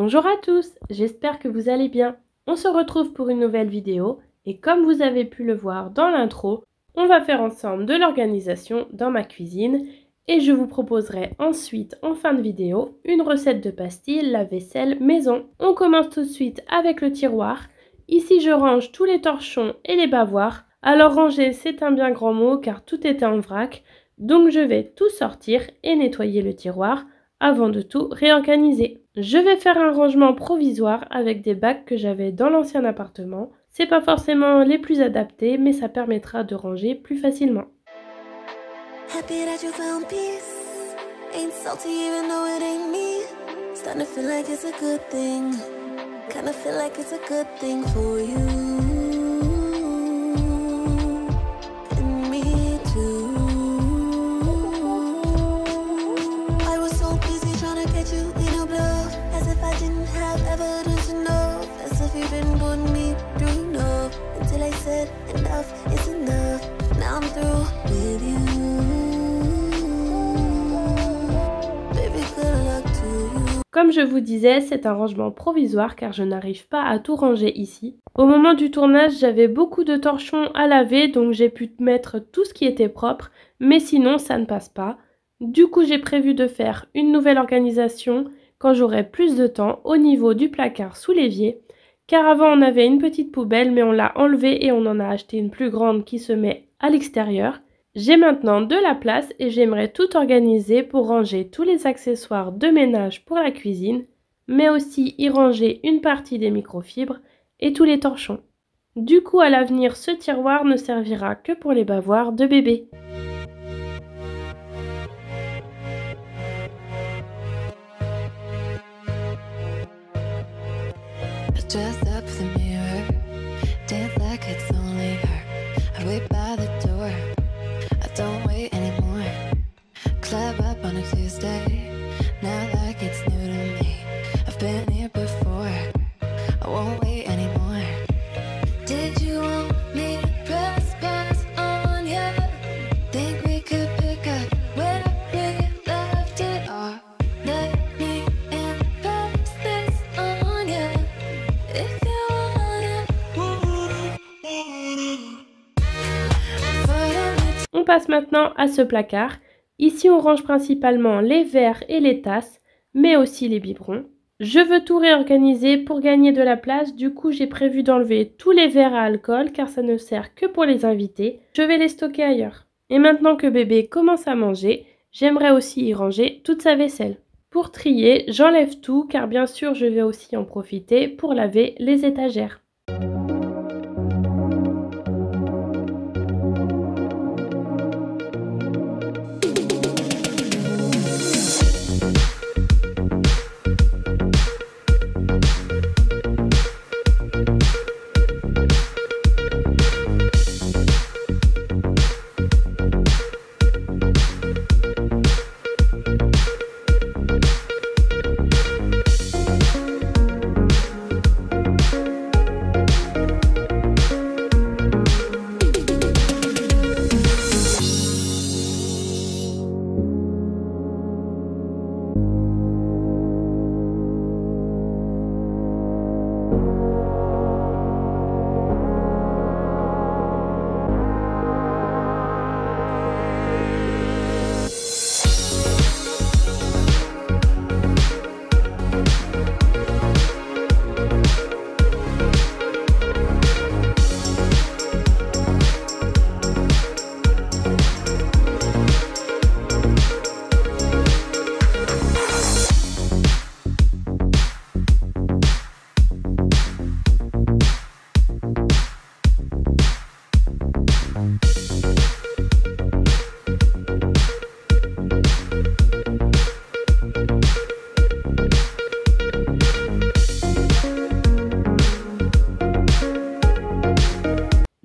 Bonjour à tous, j'espère que vous allez bien. On se retrouve pour une nouvelle vidéo et comme vous avez pu le voir dans l'intro, on va faire ensemble de l'organisation dans ma cuisine et je vous proposerai ensuite en fin de vidéo une recette de pastilles lave-vaisselle maison. On commence tout de suite avec le tiroir. Ici je range tous les torchons et les bavoirs. Alors ranger c'est un bien grand mot car tout était en vrac, donc je vais tout sortir et nettoyer le tiroir avant de tout réorganiser. Je vais faire un rangement provisoire avec des bacs que j'avais dans l'ancien appartement. C'est pas forcément les plus adaptés, mais ça permettra de ranger plus facilement. Happy that you found peace. Ain't salty even though it ain't me. Starting to feel like it's a good thing. Kinda feel like it's a good thing for you. And me too. I was so busy trying to get you in a bluff. As if I didn't have evidence enough. As if you've been putting me through enough. Until I said enough is enough. Now I'm through with you. Comme je vous disais, c'est un rangement provisoire car je n'arrive pas à tout ranger ici. Au moment du tournage, j'avais beaucoup de torchons à laver, donc j'ai pu mettre tout ce qui était propre, mais sinon ça ne passe pas. Du coup, j'ai prévu de faire une nouvelle organisation quand j'aurai plus de temps au niveau du placard sous l'évier, car avant on avait une petite poubelle, mais on l'a enlevée et on en a acheté une plus grande qui se met à l'extérieur. J'ai maintenant de la place et j'aimerais tout organiser pour ranger tous les accessoires de ménage pour la cuisine, mais aussi y ranger une partie des microfibres et tous les torchons. Du coup, à l'avenir, ce tiroir ne servira que pour les bavoirs de bébé. Don't wait anymore. Club up on a Tuesday. Now like it's new to me. I've been here before. I won't wait anymore. Did you want me to press pause on you? Think we could pick up where we left it? Or let me impress this on you if you want it. On passe maintenant à ce placard. Ici, on range principalement les verres et les tasses, mais aussi les biberons. Je veux tout réorganiser pour gagner de la place. Du coup, j'ai prévu d'enlever tous les verres à alcool car ça ne sert que pour les invités. Je vais les stocker ailleurs. Et maintenant que bébé commence à manger, j'aimerais aussi y ranger toute sa vaisselle. Pour trier, j'enlève tout car bien sûr, je vais aussi en profiter pour laver les étagères.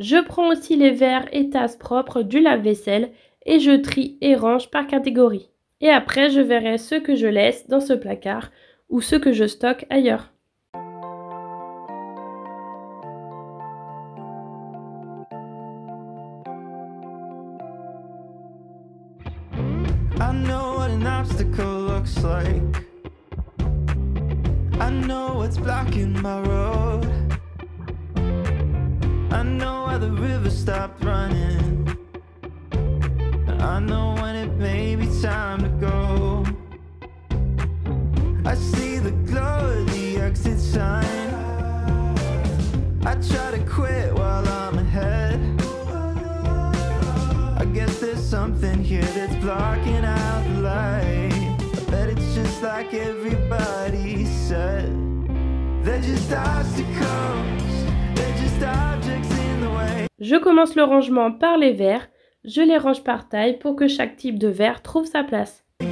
Je prends aussi les verres et tasses propres du lave-vaisselle et je trie et range par catégorie. Et après, je verrai ceux que je laisse dans ce placard ou ceux que je stocke ailleurs. I know what an obstacle looks like. I know that's blocking my road. I know why the river stopped running. I know when it may be time to go. I see the glow of the exit sign. I try to quit while I'm ahead. I guess there's something here that's blocking out the light. I bet it's just like everybody said. They're just obstacles, they're just objects in the way. Je commence le rangement par les verres. Je les range par taille pour que chaque type de verre trouve sa place. You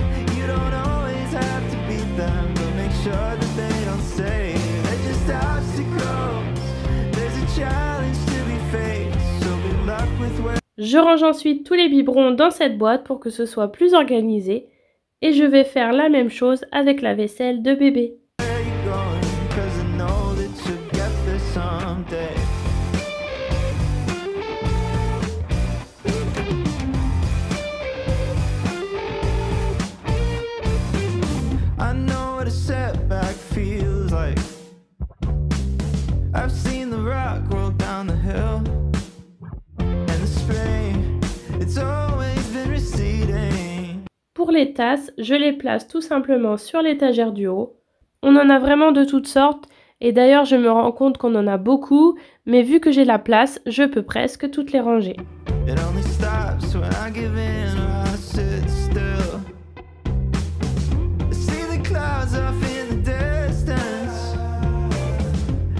don't always have to beat them, but make sure that they don't say they're just obstacles. There's a challenge to be faced, so good luck with where. Je range ensuite tous les biberons dans cette boîte pour que ce soit plus organisé. Et je vais faire la même chose avec la vaisselle de bébé. You're going, 'cause I know that you'll get there someday. I know what a setback feels like. I've seen the rock roll down the hill, and the spray, it's always been receding. Pour les tasses, je les place tout simplement sur l'étagère du haut. On en a vraiment de toutes sortes et d'ailleurs je me rends compte qu'on en a beaucoup, mais vu que j'ai la place, je peux presque toutes les ranger. It only stops when I give in or I sit still. I see the clouds off in the distance.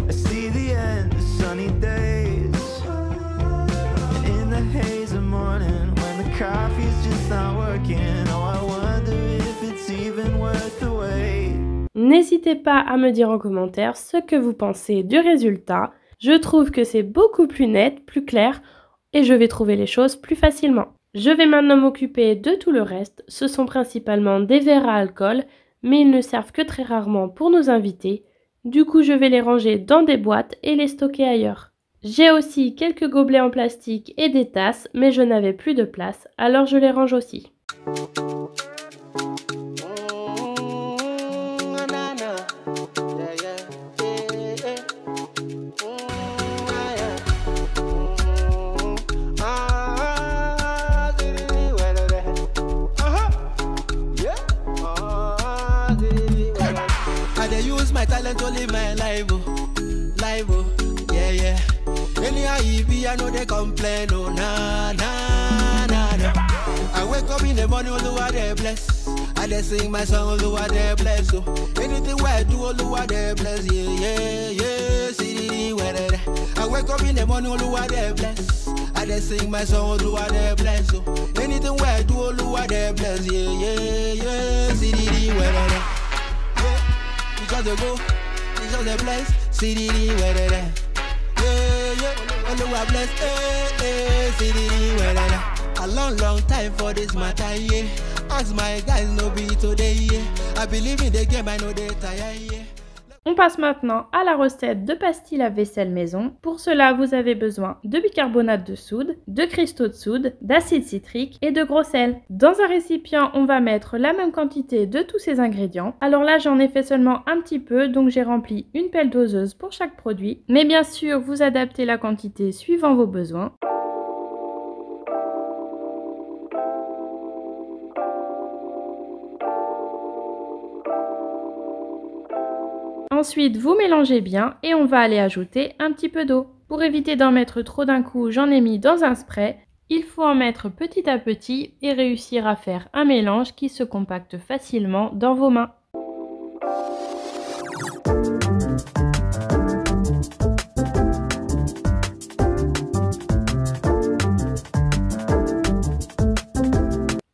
I see the end of sunny days. And in the haze of morning when the coffee's just not working, oh I wonder if it's even worth the wait. N'hésitez pas à me dire en commentaire ce que vous pensez du résultat. Je trouve que c'est beaucoup plus net, plus clair et je vais trouver les choses plus facilement. Je vais maintenant m'occuper de tout le reste. Ce sont principalement des verres à alcool, mais ils ne servent que très rarement pour nos invités. Du coup, je vais les ranger dans des boîtes et les stocker ailleurs. J'ai aussi quelques gobelets en plastique et des tasses, mais je n'avais plus de place, alors je les range aussi. My talent to live my life, yeah, yeah. Anyhow you be, I know they complain, oh, nah, nah, nah, nah. I wake up in the morning, all the way they bless. I just sing my song, all the way they bless, oh. Anything where I do, all the way they bless, yeah, yeah, yeah. See, where they. I wake up in the morning, all the way they bless. I just sing my song, all the way they bless, oh. Anything where I do, all the way they bless, yeah, yeah, yeah. See, where they. Because they go, because they bless, CDD where they at. Yeah, yeah, and they were blessed, CDD where they at. A long time for this matter, yeah. Ask my guys, no be today, yeah. I believe in the game, I know they tired, yeah. On passe maintenant à la recette de pastilles à vaisselle maison. Pour cela, vous avez besoin de bicarbonate de soude, de cristaux de soude, d'acide citrique et de gros sel. Dans un récipient, on va mettre la même quantité de tous ces ingrédients. Alors là, j'en ai fait seulement un petit peu, donc j'ai rempli une pelle doseuse pour chaque produit. Mais bien sûr, vous adaptez la quantité suivant vos besoins. Ensuite, vous mélangez bien et on va aller ajouter un petit peu d'eau. Pour éviter d'en mettre trop d'un coup, j'en ai mis dans un spray. Il faut en mettre petit à petit et réussir à faire un mélange qui se compacte facilement dans vos mains.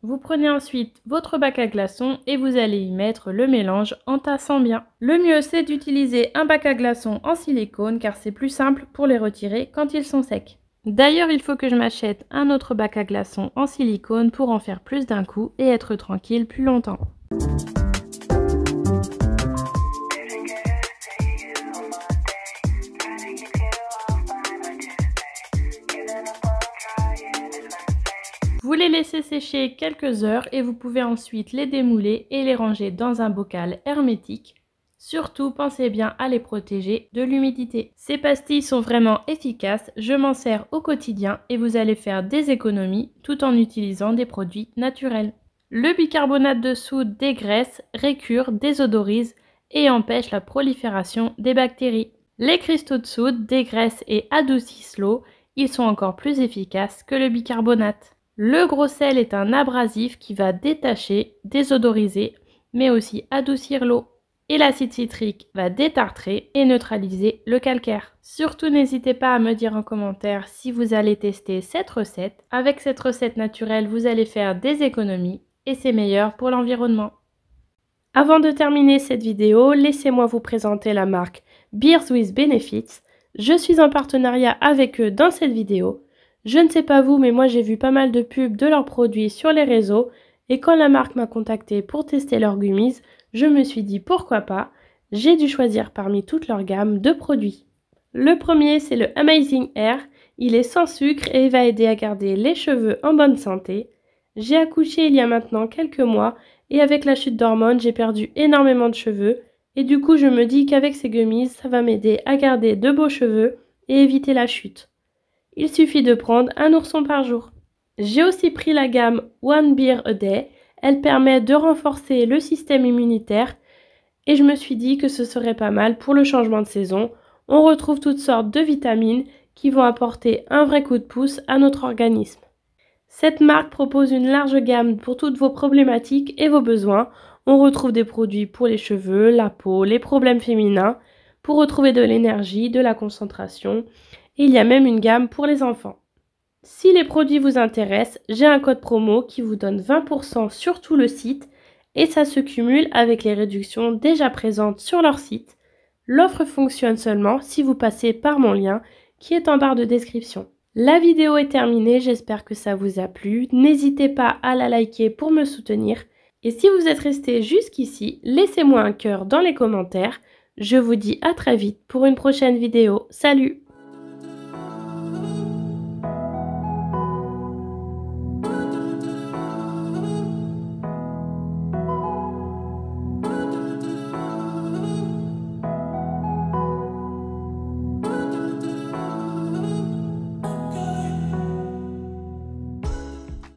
Vous prenez ensuite votre bac à glaçons et vous allez y mettre le mélange en tassant bien. Le mieux c'est d'utiliser un bac à glaçons en silicone car c'est plus simple pour les retirer quand ils sont secs. D'ailleurs il faut que je m'achète un autre bac à glaçons en silicone pour en faire plus d'un coup et être tranquille plus longtemps. Vous les laissez sécher quelques heures et vous pouvez ensuite les démouler et les ranger dans un bocal hermétique. Surtout, pensez bien à les protéger de l'humidité. Ces pastilles sont vraiment efficaces, je m'en sers au quotidien et vous allez faire des économies tout en utilisant des produits naturels. Le bicarbonate de soude dégraisse, récure, désodorise et empêche la prolifération des bactéries. Les cristaux de soude dégraissent et adoucissent l'eau, ils sont encore plus efficaces que le bicarbonate. Le gros sel est un abrasif qui va détacher, désodoriser, mais aussi adoucir l'eau. Et l'acide citrique va détartrer et neutraliser le calcaire. Surtout n'hésitez pas à me dire en commentaire si vous allez tester cette recette. Avec cette recette naturelle, vous allez faire des économies et c'est meilleur pour l'environnement. Avant de terminer cette vidéo, laissez-moi vous présenter la marque Beers with Benefits. Je suis en partenariat avec eux dans cette vidéo. Je ne sais pas vous, mais moi j'ai vu pas mal de pubs de leurs produits sur les réseaux et quand la marque m'a contacté pour tester leurs gummies, je me suis dit pourquoi pas. J'ai dû choisir parmi toute leur gamme de produits. Le premier, c'est le Amazing Hair. Il est sans sucre et il va aider à garder les cheveux en bonne santé. J'ai accouché il y a maintenant quelques mois et avec la chute d'hormones, j'ai perdu énormément de cheveux. Et du coup, je me dis qu'avec ces gummies, ça va m'aider à garder de beaux cheveux et éviter la chute. Il suffit de prendre un ourson par jour. J'ai aussi pris la gamme One Beer a Day. Elle permet de renforcer le système immunitaire et je me suis dit que ce serait pas mal pour le changement de saison. On retrouve toutes sortes de vitamines qui vont apporter un vrai coup de pouce à notre organisme. Cette marque propose une large gamme pour toutes vos problématiques et vos besoins. On retrouve des produits pour les cheveux, la peau, les problèmes féminins, pour retrouver de l'énergie, de la concentration. Et il y a même une gamme pour les enfants. Si les produits vous intéressent, j'ai un code promo qui vous donne 20% sur tout le site et ça se cumule avec les réductions déjà présentes sur leur site. L'offre fonctionne seulement si vous passez par mon lien qui est en barre de description. La vidéo est terminée, j'espère que ça vous a plu. N'hésitez pas à la liker pour me soutenir. Et si vous êtes resté jusqu'ici, laissez-moi un cœur dans les commentaires. Je vous dis à très vite pour une prochaine vidéo. Salut!